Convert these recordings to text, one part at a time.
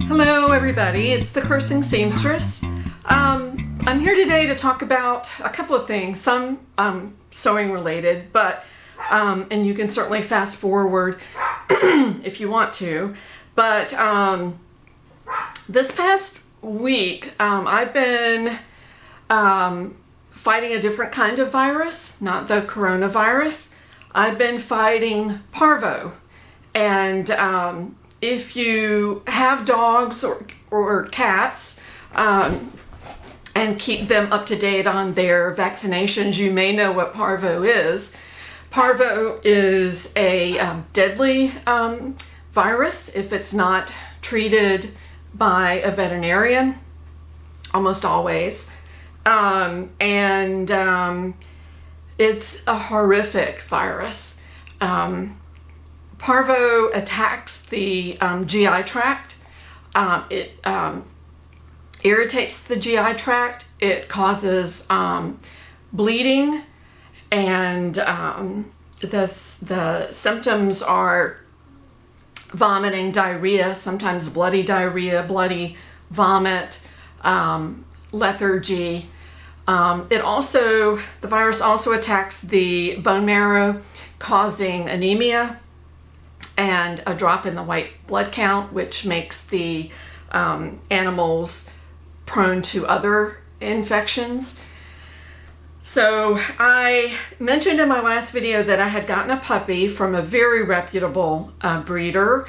Hello everybody, it's the Cursing Seamstress. I'm here today to talk about a couple of things, some sewing related, but and you can certainly fast forward if you want to. But this past week I've been fighting a different kind of virus, not the coronavirus. I've been fighting Parvo, and if you have dogs or cats and keep them up to date on their vaccinations, you may know what Parvo is. Parvo is a deadly virus if it's not treated by a veterinarian, almost always. It's a horrific virus. Parvo attacks the GI tract. It irritates the GI tract. It causes bleeding, and the symptoms are vomiting, diarrhea, sometimes bloody diarrhea, bloody vomit, lethargy. The virus also attacks the bone marrow, causing anemia and a drop in the white blood count, which makes the animals prone to other infections. So I mentioned in my last video that I had gotten a puppy from a very reputable breeder,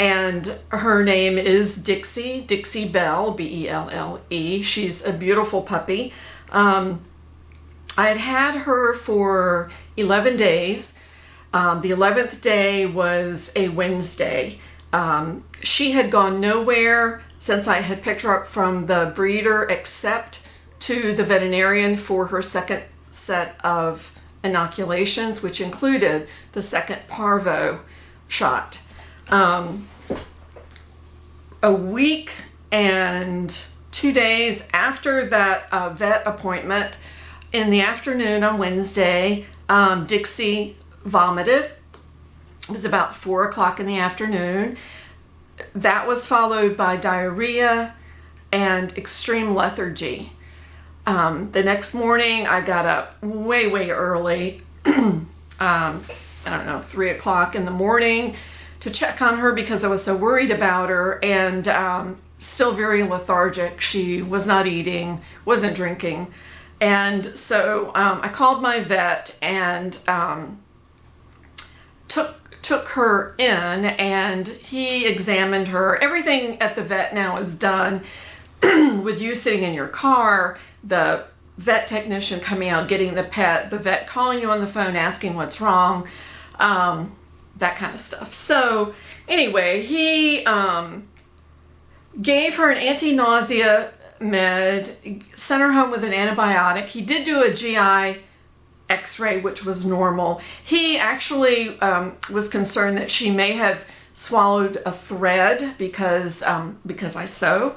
and her name is Dixie Belle, B-E-L-L-E. She's a beautiful puppy. I had her for 11 days. The 11th day was a Wednesday. She had gone nowhere since I had picked her up from the breeder, except to the veterinarian for her second set of inoculations, which included the second Parvo shot. A week and 2 days after that vet appointment, in the afternoon on Wednesday, Dixie vomited. It was about 4 o'clock in the afternoon. That was followed by diarrhea and extreme lethargy. The next morning I got up way early, I don't know, 3 o'clock in the morning, to check on her because I was so worried about her, and still very lethargic. She was not eating, wasn't drinking. And so I called my vet and took her in, and he examined her. Everything at the vet now is done with you sitting in your car, the vet technician coming out, getting the pet, the vet calling you on the phone, asking what's wrong, that kind of stuff. So anyway, he gave her an anti-nausea med, sent her home with an antibiotic. He did do a GI x-ray, which was normal. He actually was concerned that she may have swallowed a thread because I sew,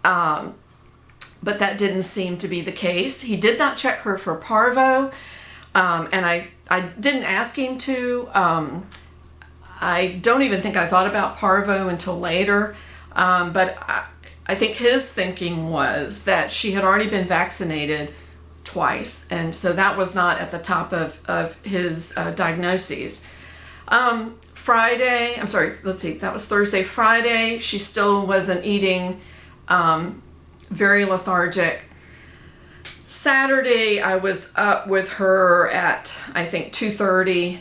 but that didn't seem to be the case. He did not check her for Parvo, and I didn't ask him to. I don't even think I thought about Parvo until later, but I think his thinking was that she had already been vaccinated twice, and so that was not at the top of his diagnoses. Friday, that was Thursday. Friday, she still wasn't eating, very lethargic. Saturday, I was up with her at, I think, 2:30,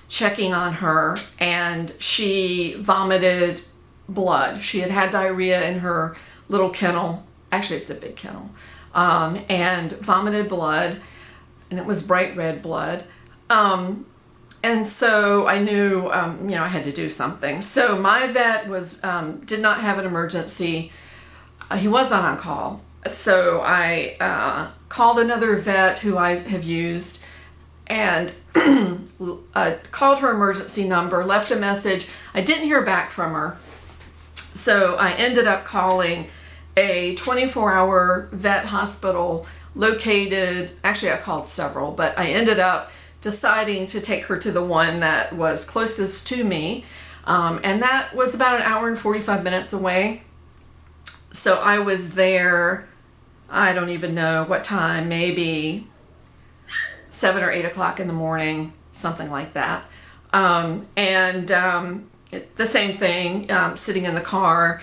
checking on her, and she vomited blood. She had had diarrhea in her little kennel. Actually, it's a big kennel. And vomited blood, and it was bright red blood. And so I knew, I had to do something. So my vet did not have an emergency. He was not on call. So I called another vet who I have used, and called her emergency number, left a message. I didn't hear back from her. So I ended up calling a 24-hour vet hospital located, actually I called several, but I ended up deciding to take her to the one that was closest to me. And that was about an hour and 45 minutes away. So I was there, I don't even know what time, maybe 7 or 8 o'clock in the morning, something like that. The same thing, sitting in the car,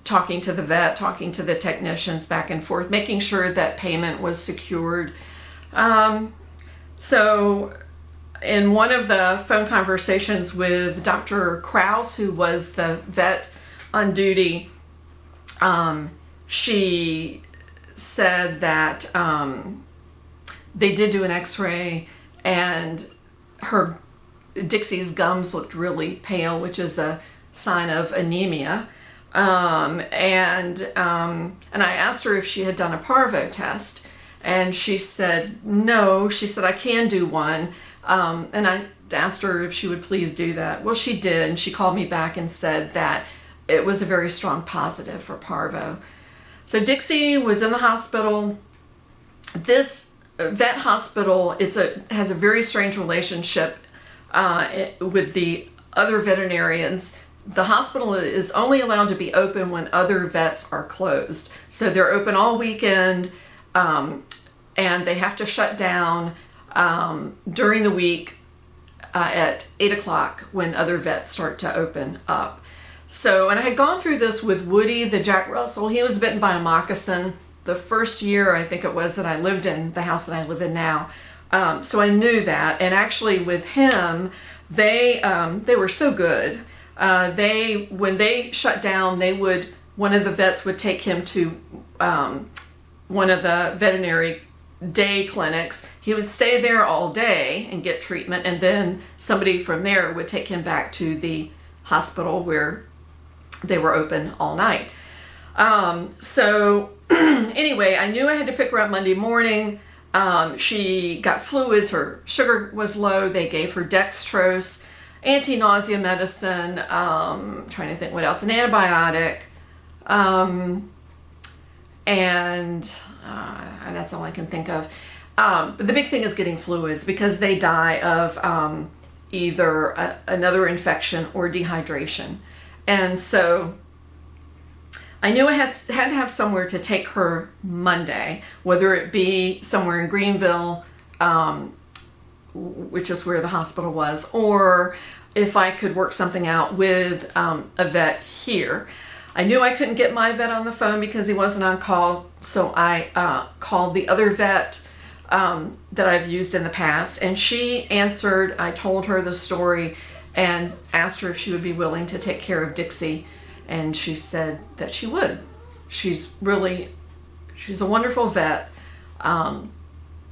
talking to the vet, talking to the technicians back and forth, making sure that payment was secured. So in one of the phone conversations with Dr. Krause, who was the vet on duty, she said that they did do an x-ray, and Dixie's gums looked really pale, which is a sign of anemia. And I asked her if she had done a Parvo test, and she said no. She said, I can do one. And I asked her if she would please do that. Well, she did, and she called me back and said that it was a very strong positive for Parvo. So Dixie was in the hospital. This vet hospital, has a very strange relationship with the other veterinarians. The hospital is only allowed to be open when other vets are closed. So they're open all weekend, and they have to shut down during the week at 8 o'clock when other vets start to open up. So, and I had gone through this with Woody, the Jack Russell. He was bitten by a moccasin the first year, I think it was, that I lived in the house that I live in now. So I knew that. And actually with him, they were so good. When they shut down, one of the vets would take him to one of the veterinary day clinics. He would stay there all day and get treatment, and then somebody from there would take him back to the hospital where they were open all night. So anyway, I knew I had to pick her up Monday morning. She got fluids, her sugar was low. They gave her dextrose, anti-nausea medicine, trying to think what else, an antibiotic, and that's all I can think of. But the big thing is getting fluids, because they die of either another infection or dehydration. And so I knew I had to have somewhere to take her Monday, whether it be somewhere in Greenville, which is where the hospital was, or if I could work something out with a vet here. I knew I couldn't get my vet on the phone because he wasn't on call, so I called the other vet that I've used in the past, and she answered. I told her the story and asked her if she would be willing to take care of Dixie, and she said that she would. She's a wonderful vet.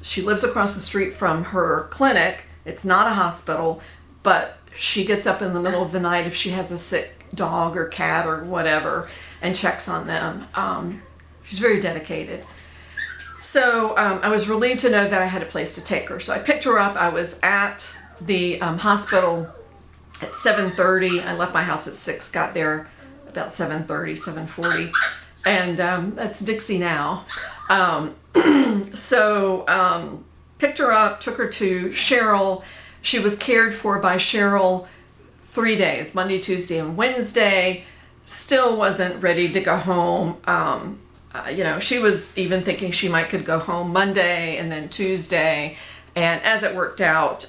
She lives across the street from her clinic. It's not a hospital, but she gets up in the middle of the night if she has a sick dog or cat or whatever and checks on them. She's very dedicated. So I was relieved to know that I had a place to take her. So I picked her up. I was at the hospital at 7:30. I left my house at 6, got there about 7:30, 7:40. And that's Dixie now. So picked her up, took her to Cheryl. She was cared for by Cheryl 3 days, Monday, Tuesday, and Wednesday. Still wasn't ready to go home. She was even thinking she could go home Monday and then Tuesday. And as it worked out,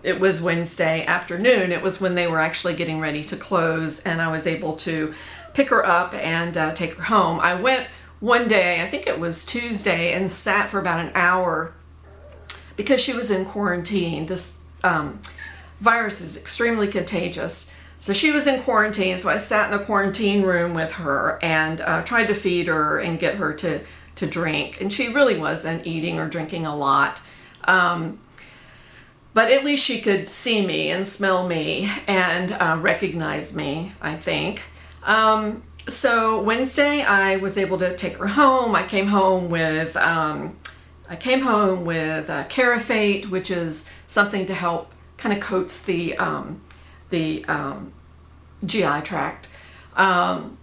it was Wednesday afternoon. It was when they were actually getting ready to close, and I was able to pick her up and take her home. I went one day, I think it was Tuesday, and sat for about an hour because she was in quarantine. This virus is extremely contagious. So she was in quarantine, so I sat in the quarantine room with her and tried to feed her and get her to drink. And she really wasn't eating or drinking a lot. But at least she could see me and smell me and recognize me, I think. So Wednesday I was able to take her home. I came home with Carafate, which is something to help kind of coats the GI tract, and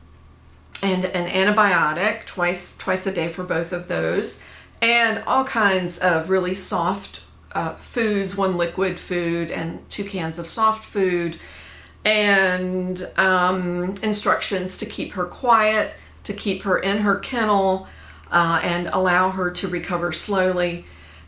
an antibiotic twice a day for both of those, and all kinds of really soft foods, 1 liquid food and 2 cans of soft food, and instructions to keep her quiet, to keep her in her kennel, and allow her to recover slowly.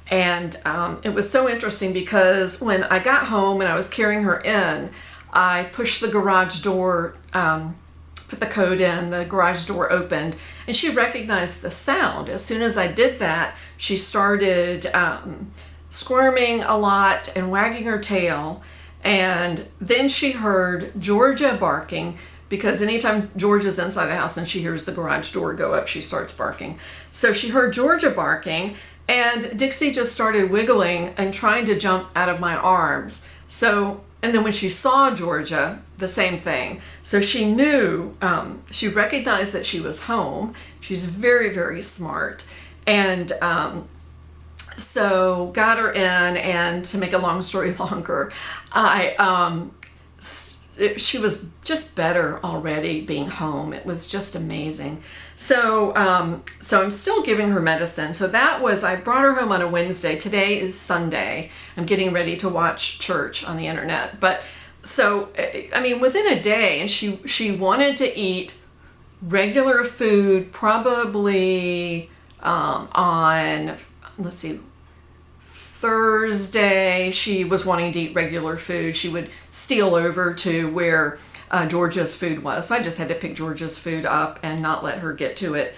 And it was so interesting because when I got home and I was carrying her in, I pushed the garage door, put the code in, the garage door opened, and she recognized the sound. As soon as I did that, she started squirming a lot and wagging her tail. And then she heard Georgia barking, because anytime Georgia's inside the house and she hears the garage door go up, she starts barking. So she heard Georgia barking, and Dixie just started wiggling and trying to jump out of my arms. So, and then when she saw Georgia, the same thing. So she knew, she recognized that she was home. She's very, very smart. And so got her in, and to make a long story longer, she was just better already being home. It was just amazing. So so I'm still giving her medicine. So that was, I brought her home on a Wednesday. Today is Sunday. I'm getting ready to watch church on the internet. But so, I mean, within a day, and she wanted to eat regular food, probably on, let's see, Thursday, she was wanting to eat regular food. She would steal over to where Georgia's food was. So I just had to pick Georgia's food up and not let her get to it.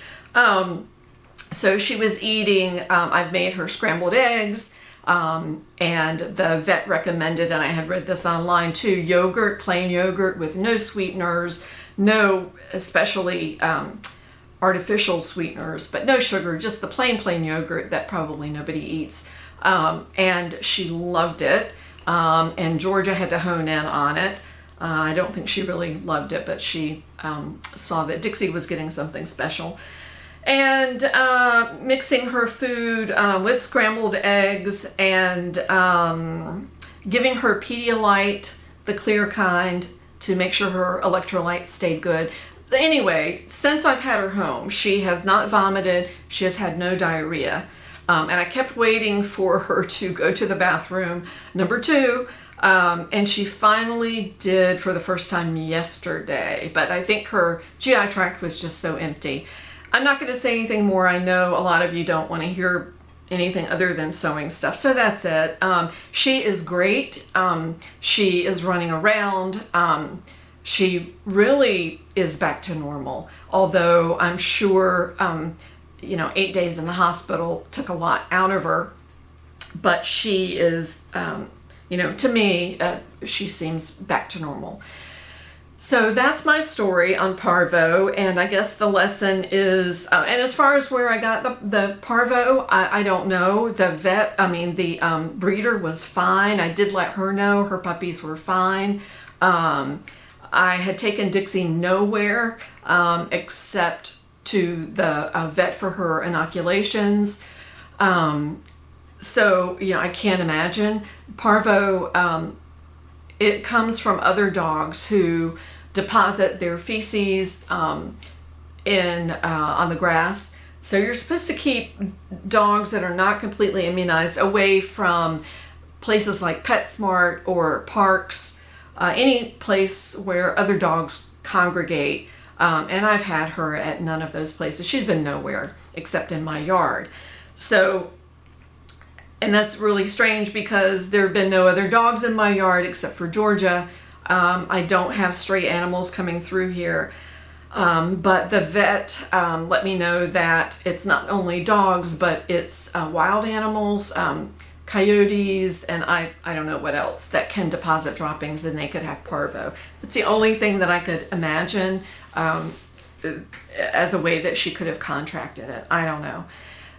So she was eating, I've made her scrambled eggs, and the vet recommended, and I had read this online too, yogurt, plain yogurt with no sweeteners, no especially artificial sweeteners, but no sugar, just the plain yogurt that probably nobody eats. And she loved it, and Georgia had to hone in on it. I don't think she really loved it, but she saw that Dixie was getting something special. And mixing her food with scrambled eggs, and giving her Pedialyte, the clear kind, to make sure her electrolytes stayed good. So anyway, since I've had her home, she has not vomited. She has had no diarrhea. And I kept waiting for her to go to the bathroom, number 2, and she finally did for the first time yesterday. But I think her GI tract was just so empty. I'm not going to say anything more. I know a lot of you don't want to hear anything other than sewing stuff, so that's it. She is great. She is running around. She really is back to normal, although I'm sure 8 days in the hospital took a lot out of her, but she is, to me, she seems back to normal. So that's my story on Parvo, and I guess the lesson is, and as far as where I got the Parvo, I don't know. The vet, the breeder was fine. I did let her know her puppies were fine. I had taken Dixie nowhere except to the vet for her inoculations. So, I can't imagine. Parvo, it comes from other dogs who deposit their feces on the grass. So you're supposed to keep dogs that are not completely immunized away from places like PetSmart or parks, any place where other dogs congregate. And I've had her at none of those places. She's been nowhere except in my yard. So, and that's really strange because there have been no other dogs in my yard except for Georgia. I don't have stray animals coming through here. But the vet let me know that it's not only dogs, but it's wild animals, coyotes, and I don't know what else that can deposit droppings, and they could have Parvo. It's the only thing that I could imagine as a way that she could have contracted it. I don't know.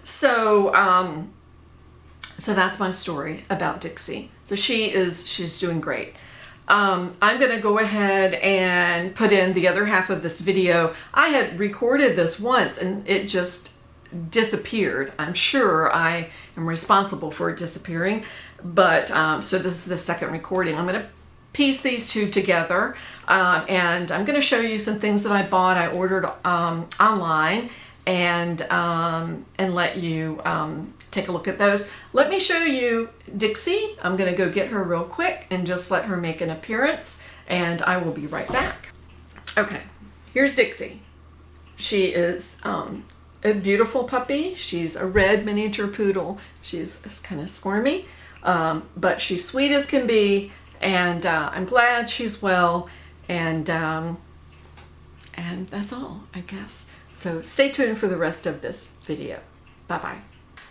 So so that's my story about Dixie. So she's doing great. I'm going to go ahead and put in the other half of this video. I had recorded this once and it just disappeared. I'm sure I am responsible for it disappearing, but so this is the second recording. I'm going to piece these two together, and I'm going to show you some things that I bought. I ordered online, and let you take a look at those. Let me show you Dixie. I'm gonna go get her real quick and just let her make an appearance, and I will be right back. Okay, here's Dixie. She is a beautiful puppy. She's a red miniature poodle. She's kind of squirmy, but she's sweet as can be, and I'm glad she's well, and that's all, I guess. So stay tuned for the rest of this video. Bye-bye.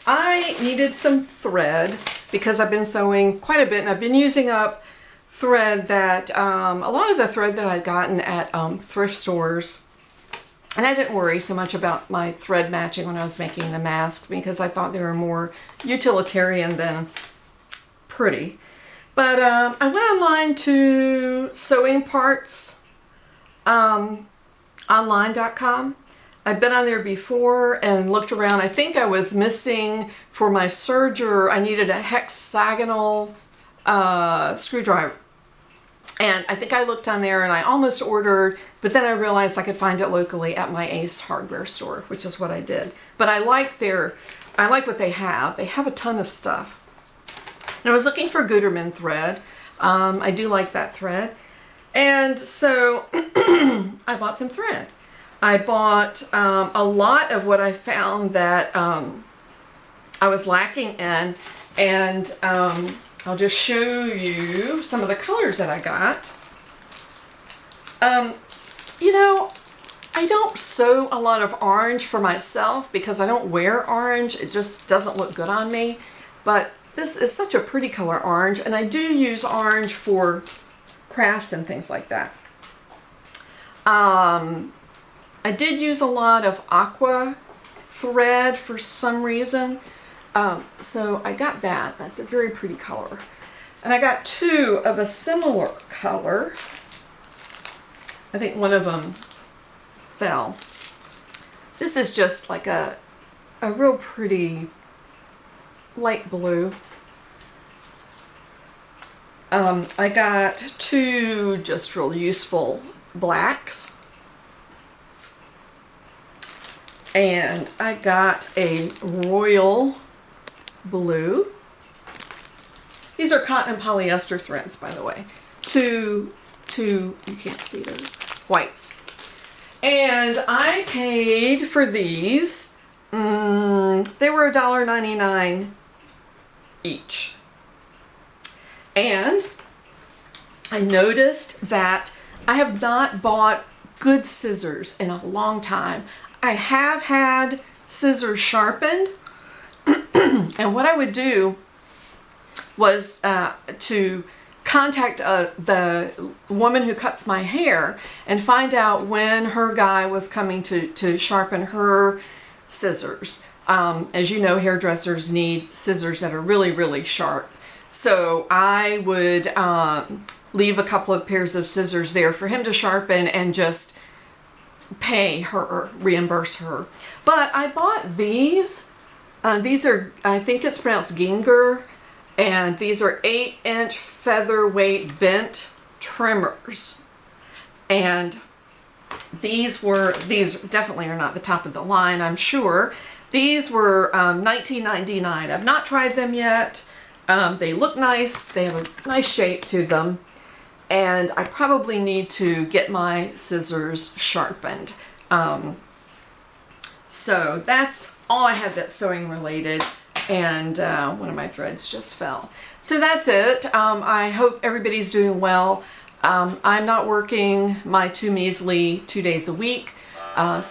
I needed some thread because I've been sewing quite a bit, and I've been using up thread that, a lot of the thread that I'd gotten at thrift stores. And I didn't worry so much about my thread matching when I was making the mask because I thought they were more utilitarian than pretty. But I went online to sewing parts, online.com. I've been on there before and looked around. I think I was missing for my serger, I needed a hexagonal screwdriver. And I think I looked on there and I almost ordered, but then I realized I could find it locally at my Ace hardware store, which is what I did. But I like what they have. They have a ton of stuff. And I was looking for Gutermann thread. I do like that thread. And so I bought some thread. I bought a lot of what I found that I was lacking in, and I'll just show you some of the colors that I got. You know, I don't sew a lot of orange for myself because I don't wear orange. It just doesn't look good on me. But this is such a pretty color, orange, and I do use orange for crafts and things like that. I did use a lot of aqua thread for some reason. So I got that. That's a very pretty color. And I got two of a similar color. I think one of them fell. This is just like a real pretty light blue. I got two just real useful blacks. And I got a royal blue. These are cotton and polyester threads, by the way. Two, you can't see those, whites. And I paid for these, they were $1.99 each. And I noticed that I have not bought good scissors in a long time. I have had scissors sharpened, and what I would do was to contact the woman who cuts my hair and find out when her guy was coming to sharpen her scissors. As you know, hairdressers need scissors that are really, really sharp. So I would leave a couple of pairs of scissors there for him to sharpen and just pay her, reimburse her. But I bought these. These are, I think it's pronounced Ginger, and these are 8-inch featherweight bent trimmers. And these definitely are not the top of the line, I'm sure. These were $19.99. I've not tried them yet. They look nice. They have a nice shape to them. And I probably need to get my scissors sharpened. So that's all I have that's sewing related. And one of my threads just fell. So that's it. I hope everybody's doing well. I'm not working my too measly 2 days a week. So